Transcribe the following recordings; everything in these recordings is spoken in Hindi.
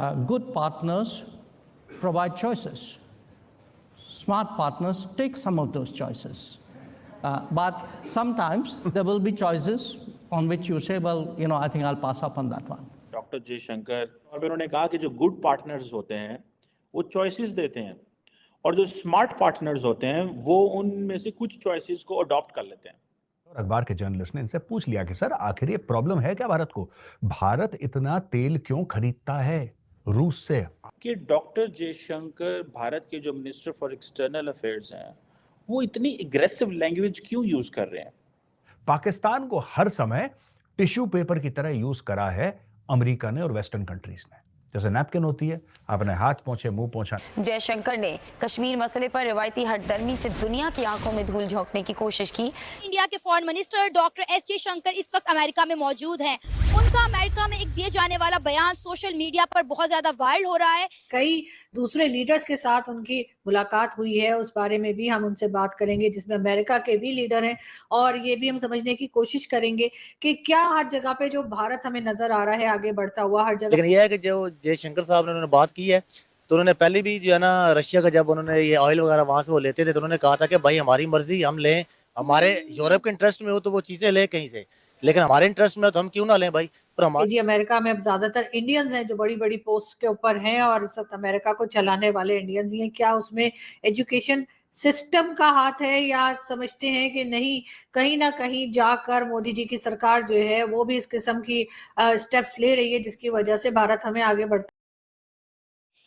Good partners provide choices. Smart partners take some of those choices. But sometimes there will be choices on which you say, well, I think I'll pass up on that one. Doctor Jaishankar और भी उन्होंने कहा कि जो गुड पार्टनर्स होते हैं वो चॉइसेस देते हैं और जो स्मार्ट पार्टनर्स होते हैं वो उनमें से कुछ चॉइसेस को अडॉप्ट कर लेते हैं। और अखबार के जर्नलिस्ट ने इनसे पूछ लिया कि सर आखिर ये प्रॉब्लम है क्या भारत को? भारत इतना तेल क्यों खरीदता है रूस से? कि डॉक्टर जयशंकर भारत के जो मिनिस्टर फॉर एक्सटर्नल अफेयर्स हैं वो इतनी एग्रेसिव लैंग्वेज क्यों यूज कर रहे हैं? पाकिस्तान को हर समय टिश्यू पेपर की तरह यूज करा है अमेरिका ने और वेस्टर्न कंट्रीज ने। जैसे नैपकिन होती है, आपने हाथ पोंछे, मुंह पोंछा। जयशंकर ने कश्मीर मसले पर रिवायती हठधर्मी से दुनिया की आंखों में धूल झोंकने की कोशिश की। इंडिया के foreign minister doctor S Jaishankar इस वक्त अमेरिका में मौजूद हैं। उनका अमेरिका में एक दिए जाने वाला बयान सोशल मीडिया पर बहुत ज्यादा वायरल हो रहा है। कई दूसरे लीडर्स के साथ उनकी मुलाकात हुई है, उस बारे में भी हम उनसे बात करेंगे, जिसमें अमेरिका के भी लीडर हैं और ये भी हम समझने की कोशिश करेंगे कि क्या हर जगह पे जो भारत हमें नजर आ रहा है आगे बढ़ता हुआ हर जगह। लेकिन यह है कि जो जयशंकर साहब ने उन्होंने बात की है तो उन्होंने पहले भी जो है ना रशिया का जब उन्होंने ये ऑयल वगैरह वहां से वो लेते थे तो उन्होंने कहा था कि भाई हमारी मर्जी हम लें, हमारे यूरोप के इंटरेस्ट में हो तो वो चीजें लें कहीं से, लेकिन हमारे इंटरेस्ट में तो हम क्यों ना लें भाई। पर हमारे जी अमेरिका में अब ज्यादातर इंडियंस हैं जो बड़ी बड़ी पोस्ट के ऊपर हैं और इस वक्त अमेरिका को चलाने वाले इंडियंस ही हैं। क्या उसमें एजुकेशन सिस्टम का हाथ है या समझते हैं कि नहीं, कहीं ना कहीं जाकर मोदी जी की सरकार जो है वो भी इस किस्म की स्टेप्स ले रही है जिसकी वजह से भारत हमें आगे बढ़ता।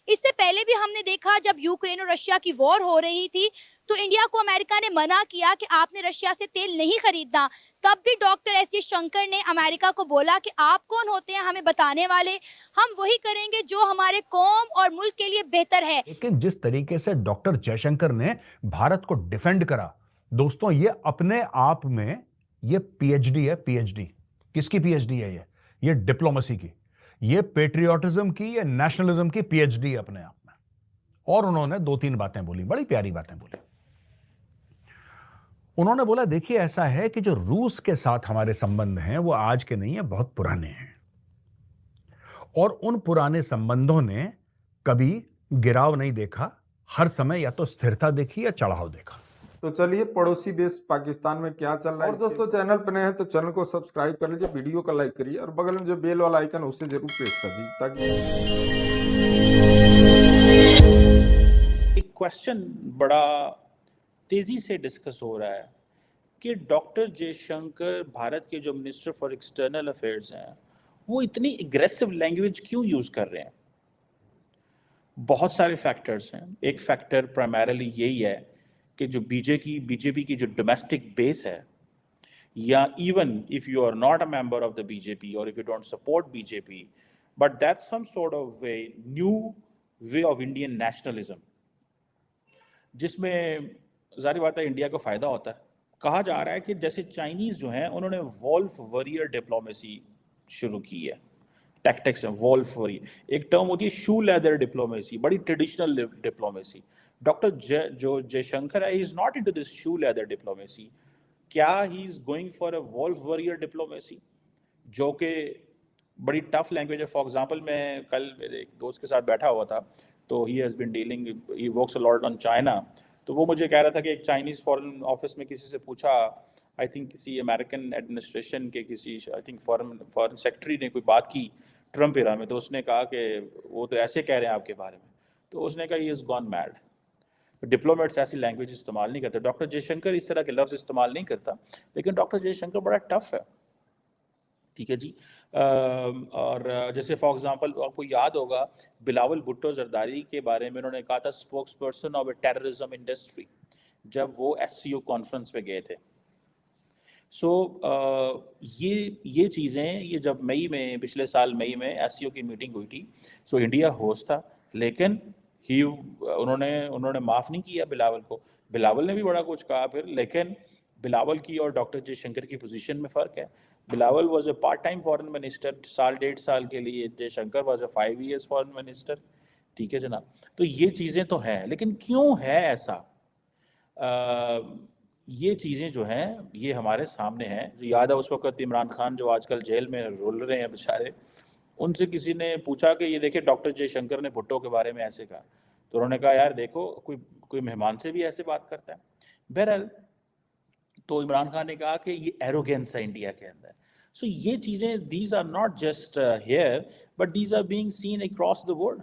इससे पहले भी हमने देखा जब यूक्रेन और रशिया की वॉर हो रही थी तो इंडिया को अमेरिका ने मना किया कि आपने रशिया से तेल नहीं खरीदना। तब भी डॉक्टर एस जयशंकर ने अमेरिका को बोला कि आप कौन होते हैं हमें बताने वाले, हम वही करेंगे जो हमारे कौम और मुल्क के लिए बेहतर है। लेकिन जिस तरीके से डॉक्टर जयशंकर ने भारत को डिफेंड करा, दोस्तों ये अपने आप में ये पीएचडी है। पीएचडी किसकी पीएचडी है? ये डिप्लोमेसी की, ये पेट्रियोटिज्म की, ये नेशनलिज्म की पीएचडी है अपने आप में। और उन्होंने 2-3 बातें बोली, बड़ी प्यारी बातें बोली। उन्होंने बोला देखिए ऐसा है कि जो रूस के साथ हमारे संबंध हैं वो आज के नहीं है, बहुत पुराने हैं और उन पुराने संबंधों ने कभी गिराव नहीं देखा, हर समय या तो स्थिरता देखी या चढ़ाव देखा। तो चलिए पड़ोसी देश पाकिस्तान में क्या चल रहा है। और दोस्तों चैनल पर नए हैं तो चैनल को सब्सक्राइब कर लीजिए, वीडियो को लाइक करिए और बगल में जो बेल वाला आइकन उसे जरूर प्रेस कर दीजिए ताकि एक क्वेश्चन बड़ा तेजी से डिस्कस हो रहा है कि डॉक्टर जयशंकर भारत के जो मिनिस्टर फॉर एक्सटर्नल अफेयर्स हैं वो इतनी एग्रेसिव लैंग्वेज क्यों यूज कर रहे हैं। बहुत सारे फैक्टर्स हैं। एक फैक्टर प्राइमरीली यही है कि जो बीजेपी की जो डोमेस्टिक बेस है, या even if you are not a member of the BJP or if you don't support BJP but that's some sort of way new way of Indian nationalism, जिसमें जाहिर बात है इंडिया को फायदा होता है। कहा जा रहा है कि जैसे चाइनीज जो हैं उन्होंने वॉल्फ वॉरियर डिप्लोमेसी शुरू की है। टैक्टिक्स है वॉल्फ वॉरियर, एक टर्म होती है शू लेदर डिप्लोमेसी, बड़ी ट्रेडिशनल डिप्लोमेसी। डॉक्टर जो जयशंकर है he is not into this shoe leather diplomacy. क्या he is going for a wolf warrior diplomacy जो कि बड़ी टफ लैंग्वेज है। फॉर एग्जांपल मैं कल मेरे एक दोस्त के साथ बैठा हुआ था तो he has been dealing, he works a lot on China, तो वो मुझे कह रहा था कि एक चाइनीज़ फॉरेन ऑफिस में किसी से पूछा, आई थिंक किसी अमेरिकन एडमिनिस्ट्रेशन के किसी आई थिंक फॉरेन सेक्रेटरी ने कोई बात की ट्रम्प एरा में, तो उसने कहा कि वो तो ऐसे कह रहे हैं आपके बारे में, तो उसने कहा he is gone mad. Diplomats ऐसी लैंग्वेज इस्तेमाल नहीं करते। डॉक्टर जयशंकर इस तरह के लफ्ज़ इस्तेमाल नहीं करता, लेकिन डॉक्टर जयशंकर बड़ा टफ है, ठीक है जी। और जैसे फॉर एग्जांपल आपको याद होगा बिलावल भुट्टो जरदारी के बारे में उन्होंने कहा था spokes person of A terrorism industry, जब वो एससीओ कॉन्फ्रेंस पे गए थे। सो ये चीज़ें, ये जब मई में पिछले साल मई में एससीओ की मीटिंग हुई थी, सो इंडिया होस्ट था, लेकिन उन्होंने माफ़ नहीं किया बिलावल को। बिलावल ने भी बड़ा कुछ कहा फिर, लेकिन बिलावल की और डॉक्टर जयशंकर की पोजीशन में फ़र्क है। Bilawal was a part time foreign minister 1.5 साल के लिए, Jaishankar was a 5 years foreign minister, ठीक है जनाब। तो ये चीज़ें तो हैं, लेकिन क्यों है ऐसा? ये चीज़ें जो हैं ये हमारे सामने हैं। जो याद है उस वक्त इमरान खान जो आजकल जेल में रोल रहे हैं बेचारे, उनसे किसी ने पूछा कि ये देखिए डॉक्टर जयशंकर ने भुट्टो के बारे में ऐसे कहा, तो उन्होंने कहा यार देखो कोई कोई मेहमान से भी ऐसे बात करता है। बहरहाल तो इमरान खान ने कहा कि ये एरोगेंस है इंडिया के अंदर। सो ये चीज़ें these are not just here but these are being seen across the world.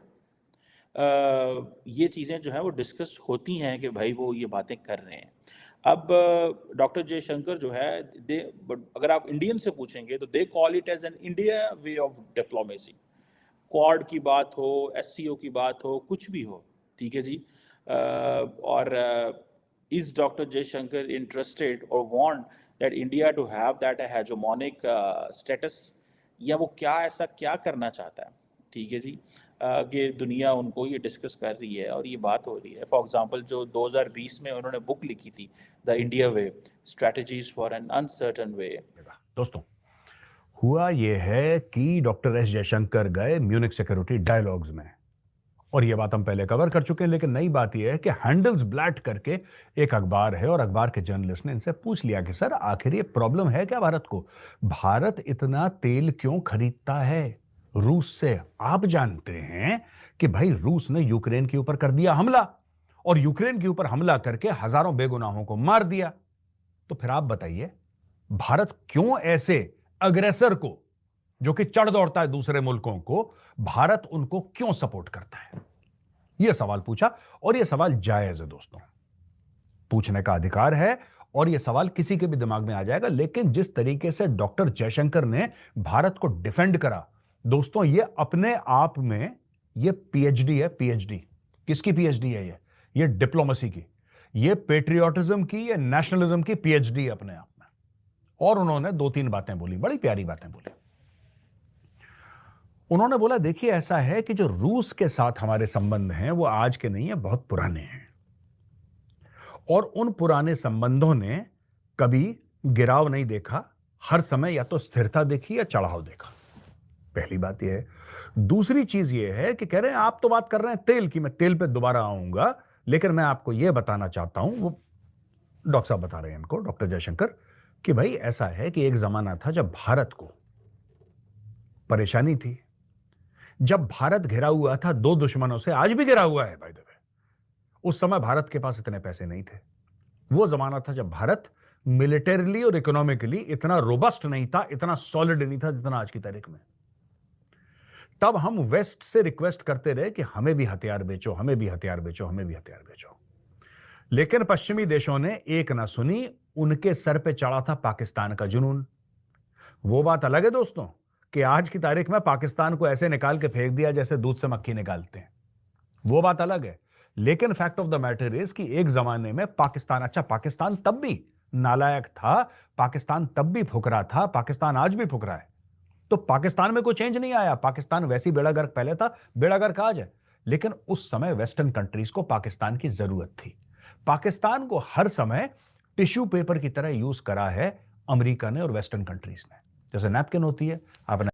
ये चीज़ें जो है वो डिस्कस होती हैं कि भाई वो ये बातें कर रहे हैं। अब डॉक्टर जयशंकर जो है दे अगर आप इंडियन से पूछेंगे तो they call it as an India way of diplomacy. Quad की बात हो, एससीओ की बात हो, कुछ भी हो, ठीक है जी। और is Dr. Jaishankar interested or want that India to have that hegemonic status, या वो क्या ऐसा क्या करना चाहता है, ठीक है जी, कि दुनिया उनको ये डिस्कस कर रही है और ये बात हो रही है। फॉर एग्जांपल जो 2020 में उन्होंने बुक लिखी थी the India way strategies for an uncertain way. दोस्तों, हुआ ये है कि डॉक्टर एस जयशंकर गए म्यूनिक सिक्योरिटी डायलॉग्स में, और ये बात हम पहले कवर कर चुके हैं, लेकिन नई बात यह है कि हैंडल्सब्लैट करके एक अखबार है और अखबार के जर्नलिस्ट ने इनसे पूछ लिया कि सर आखिर ये प्रॉब्लम है क्या भारत को? भारत इतना तेल क्यों खरीदता है रूस से? आप जानते हैं कि भाई रूस ने यूक्रेन के ऊपर कर दिया हमला, और यूक्रेन के ऊपर हमला करके हजारों बेगुनाहों को मार दिया। तो फिर आप बताइए भारत क्यों ऐसे अग्रेसर को, जो कि चढ़ दौड़ता है दूसरे मुल्कों को, भारत उनको क्यों सपोर्ट करता है? यह सवाल पूछा, और यह सवाल जायज है दोस्तों, पूछने का अधिकार है, और यह सवाल किसी के भी दिमाग में आ जाएगा। लेकिन जिस तरीके से डॉक्टर जयशंकर ने भारत को डिफेंड करा दोस्तों, यह अपने आप में यह पीएचडी है। पीएचडी किसकी पीएचडी है? यह डिप्लोमेसी की, यह पेट्रियोटिज्म की, यह नेशनलिज्म की पीएचडी अपने आप में। और उन्होंने 2-3 बातें बोली, बड़ी प्यारी बातें बोली। उन्होंने बोला देखिए ऐसा है कि जो रूस के साथ हमारे संबंध हैं वो आज के नहीं है, बहुत पुराने हैं, और उन पुराने संबंधों ने कभी गिराव नहीं देखा, हर समय या तो स्थिरता देखी या चढ़ाव देखा। पहली बात यह है। दूसरी चीज यह है कि कह रहे हैं आप तो बात कर रहे हैं तेल की, मैं तेल पे दोबारा आऊंगा, लेकिन मैं आपको यह बताना चाहता हूं, वो डॉक्टर साहब बता रहे हैं इनको, डॉक्टर जयशंकर, कि भाई ऐसा है कि एक जमाना था जब भारत को परेशानी थी, जब भारत घिरा हुआ था 2 दुश्मनों से, आज भी घिरा हुआ है बाय द वे। उस समय भारत के पास इतने पैसे नहीं थे। वो जमाना था जब भारत मिलिटरीली और इकोनॉमिकली इतना रोबस्ट नहीं था, इतना सॉलिड नहीं था जितना आज की तारीख में। तब हम वेस्ट से रिक्वेस्ट करते रहे कि हमें भी हथियार बेचो, हमें भी हथियार बेचो, हमें भी हथियार बेचो। लेकिन पश्चिमी देशों ने एक ना सुनी, उनके सर पे चढ़ा था पाकिस्तान का जुनून। वो बात अलग है दोस्तों कि आज की तारीख में पाकिस्तान को ऐसे निकाल के फेंक दिया जैसे दूध से मक्खी निकालते हैं, वो बात अलग है। लेकिन fact of the matter is कि एक जमाने में पाकिस्तान, अच्छा पाकिस्तान तब भी नालायक था, पाकिस्तान तब भी फुकरा था, पाकिस्तान आज भी फुकरा है। तो पाकिस्तान में कोई चेंज नहीं आया, पाकिस्तान वैसी बेड़ा गर्क पहले था, बेड़ा गर्क आज है। लेकिन उस समय वेस्टर्न कंट्रीज को पाकिस्तान की जरूरत थी। पाकिस्तान को हर समय टिश्यू पेपर की तरह यूज करा है अमेरिका ने और वेस्टर्न कंट्रीज ने, जैसे नैपकिन होती है, आपने